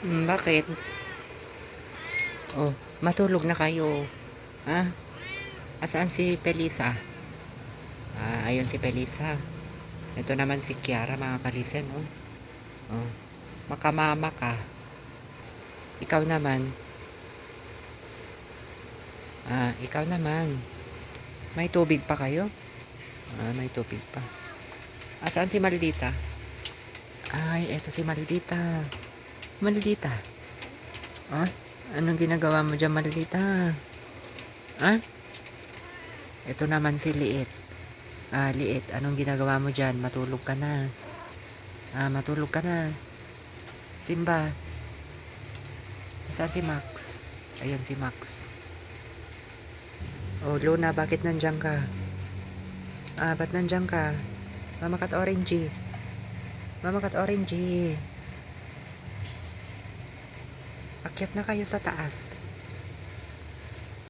Bakit? Oh, matulog na kayo. Ha? Asaan si Pelisa? Ayun si Pelisa. Ito naman si Kiara, mga kalisen, oh. Oh, makamama ka. Ikaw naman. Ikaw naman. May tubig pa kayo? May tubig pa. Asaan si Maldita? Ay, eto si Maldita. Maldita. Anong ginagawa mo dyan, Maldita? Ito naman si Liit. Liit, anong ginagawa mo dyan? Matulog ka na. Matulog ka na. Simba. Saan si Max? Ayan si Max. Oh, Luna, bakit nandyan ka? Ba't nandyan ka? Mama kat orangey. Mama kat orangey. Akyat na kayo sa taas.